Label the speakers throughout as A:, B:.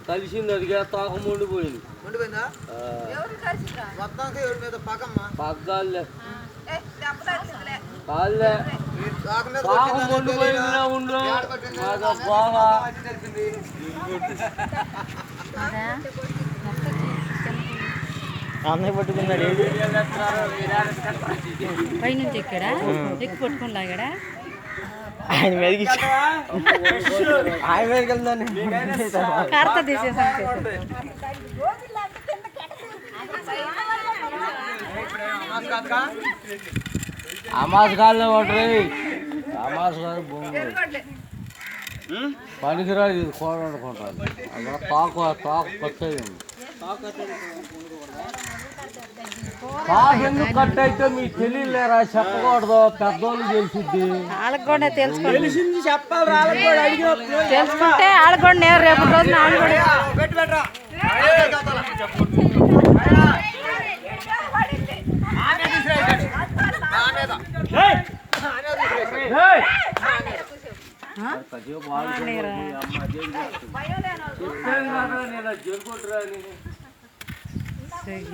A: కలిసింది అదిగా తాక మొండిపోయింది పగ్గాలే కాళ్ళే తాక మొండిపోయిందిలా ఉండు బాగా
B: అన్నయ్య పట్టుకున్నాడు
C: పైనుంచి ఎక్కాడా ఎక్కి పట్టుకొని లాగాడా
B: ఆయన మీదకి ఆయన మీదకి వెళ్దాన్ని
C: కార్త తీసేసాను
A: అమాస్ కాళ్ళే పట్టరు అమాస్ కాదు భూమి పనికిరాదు ఇది కూర వండుకుంటాను అక్కడ తాకు పచ్చది ఎందుకు కట్ అయితే మీకు తెలియలేరా చెప్పకూడదు పెద్దోళ్ళు తెలిసిద్ది
C: వాళ్ళకి కూడా తెలుసుకోండి తెలుసుకుంటే వాళ్ళకి కూడా నేను రేపు రోజున వాళ్ళు కూడా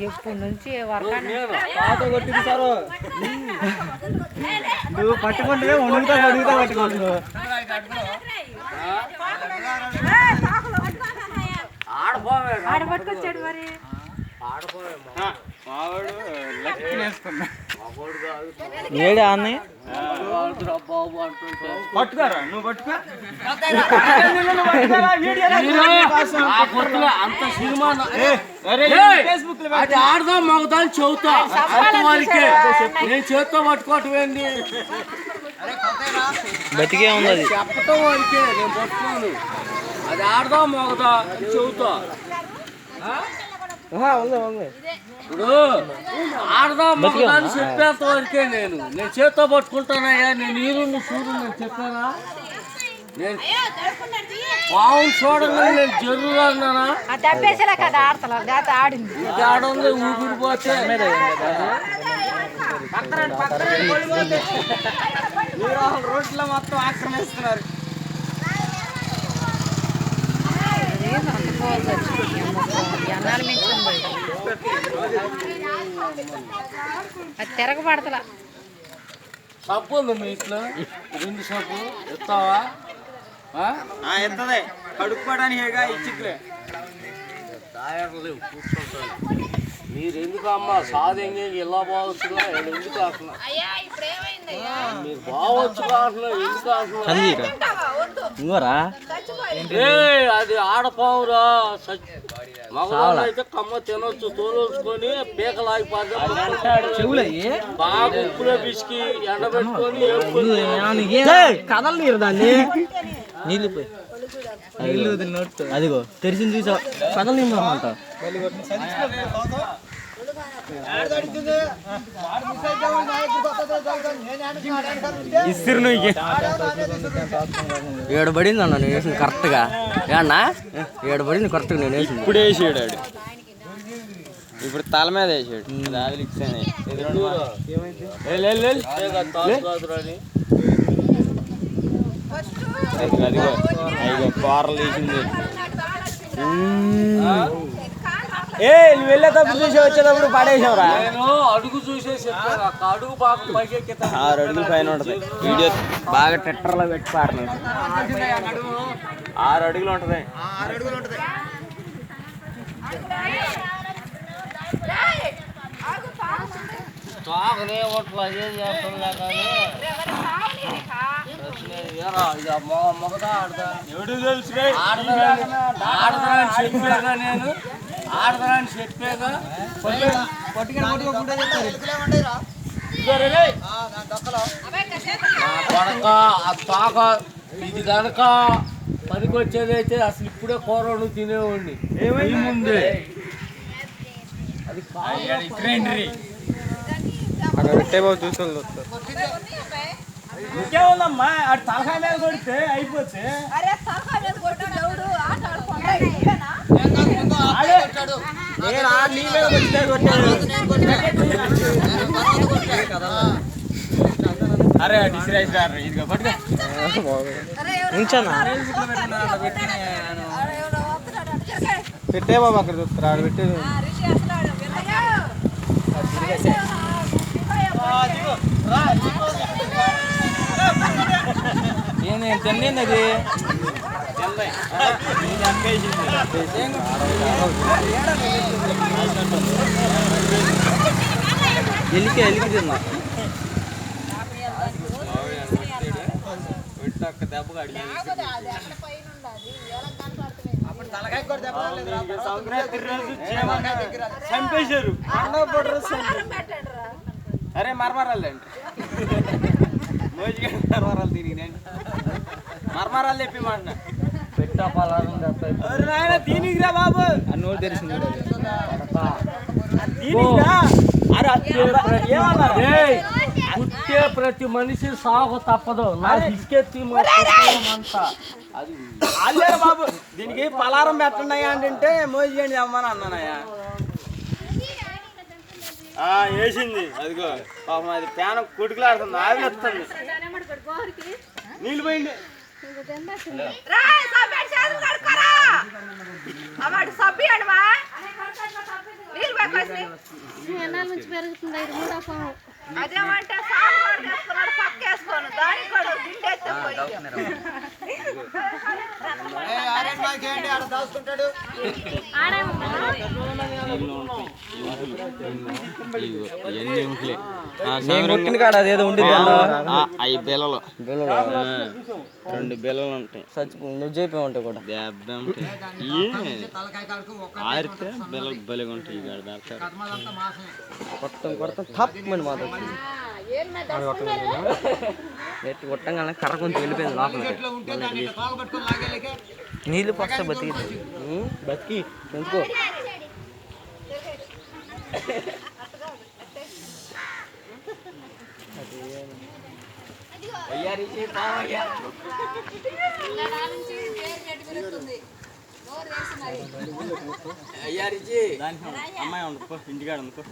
C: ఎప్పటి నుంచి
B: నువ్వు పట్టుకుంటే వండుతా పట్టుకుంటు
C: ఆడ పట్టుకొచ్చాడు మరి
B: ఏడే అన్నయ్య
A: పట్టుకోరా నువ్వు పట్టుకో అంత సినిమా అది ఆడదాం మగదాన్ని చెబుతా వారికి నేను చేత్తో పట్టుకోవటం ఏంది
B: బతికే ఉంది అది
A: చెప్పటం వారికే నేను పట్టుకోను అది ఆడదాం మగదా చెబుతా ఇప్పుడు ఆడదాం మగదాన్ని చెప్పేంత వరకే నేను చేత్తో పట్టుకుంటానయ్యా నేను నీరు చూడు నేను చెప్పానా నేను బాగుంది చూడండి నేను జరువుగా ఉన్నానా
C: దెబ్బేసేలా కదా ఆడతా ఆడింది
A: ఇది ఆడంలో ఊపిరిపోతే
B: రోడ్లో మొత్తం ఆక్రమిస్తున్నారు
C: అది తిరగబడతలా
A: సబ్బు ఉంది మీ ఇంట్లో 2 సబ్బు ఎత్తావా
B: ఎత్తదే కడుక్కోవడానికి ఇచ్చిట్లే
A: టైర్లు కూర్చుంటాను మీరు ఎందుకు అమ్మా సాధంగా ఇలా బాగుంటుందా ఎందుకు ఆడుతున్నా మీరు బాగొచ్చు కాకుండా ఎందుకు ఆడుతున్నా అది ఆడపావురా మగవాళ్ళు అయితే కమ్మ తినొచ్చు తోలుచుకొని పీకలాగిపోతే బాగా ఉప్పులో పిసికి ఎండబెట్టుకొని
B: కథలు నీరు దాన్ని నీళ్ళు అదిగో తెరిచింది చూసా కథలు నిమ్మట ఇస్తురు ఏడు పడింది అన్న నేను వేసింది కరెక్ట్గా ఏమన్నా ఏడు పడింది కరెక్ట్గా నేను వేసింది ఇప్పుడు వేసాడు ఆడు ఇప్పుడు తల మీద వేసాడు దాదులు ఇచ్చాను అదిగో అదిగో కూరలు వేసింది నువ్వు వెళ్ళేటప్పుడు చూసి వచ్చేటప్పుడు పడేసావురా
A: అడుగు చూసేసి
B: 6 అడుగుల పైన ఉంటుంది వీడియో బాగా ట్విట్టర్లో పెట్టి పాడుతున్నాడు 6 అడుగులు ఉంటుంది
A: తాగనే ఒట్లు అదేం చేస్తుందా కానీ మొగదా ఆడదా ఆడదా అని చెప్పాగా నేను ఆడదా అని చెప్పాగా కొడక ఆ తోక ఇది కనుక పనికి వచ్చేదైతే అసలు ఇప్పుడే కూరను తినేవాడిని ముందే అది
B: అక్కడ పెట్టే బాబు చూసుకోవాలి
D: ఇంకేముందమ్మా ఆడు తలకాయ మీద కొడితే అయిపోతే అరే డిసిరైజ్ ఇదిగో పట్టుకో పెట్టే బాబు అక్కడ చూస్తారు ఆడ పెట్టేది ఏం తిన్నింది అది ఎలికి తిన్నా దెబ్బగా సంక్రాంతి రోజు చంపేశారు అరే మరమరాలండి మరమరాలు దీనికి మరమరాలు చెప్పి మాట పెట్టాపాలన్న దీనికి రా బాబు అన్నోడు తెలిసింది
A: పుట్టే ప్రతి మనిషి సాగు తప్పదు నాకు ఇసుకెత్తి అంతా అది
D: అల్లేరు బాబు దీనికి పలారం పెట్టండియా అంటే మోజు చేయండి అమ్మని అన్నానయ్యా వేసింది అదిగో పాపం అది ప్యానం కొడుకులాడుతుంది ఆవిరి వస్తుంది నీళ్ళు పోయింది
C: నుంచి పెరుగుతుంది
E: అదేమంటే పక్కేసుకోను దానికి కూడా
B: కాడ అదేదో ఉండి అవి బెల్లలు రెండు బెల్లలు ఉంటాయి నువ్వు చెప్పే ఉంటాయి కూడా ఆరితే బెల్లలు బలిగా ఉంటాయి కొట్టం తప్పమని మాత్రం నెట్టి కొట్టంగానే కర్ర కొంచెం వెళ్ళిపోయింది లోపల నీళ్ళు పోస్తే బతికి ఎందుకో అమ్మాయి ఉండకు ఇంటికాడ అందుకో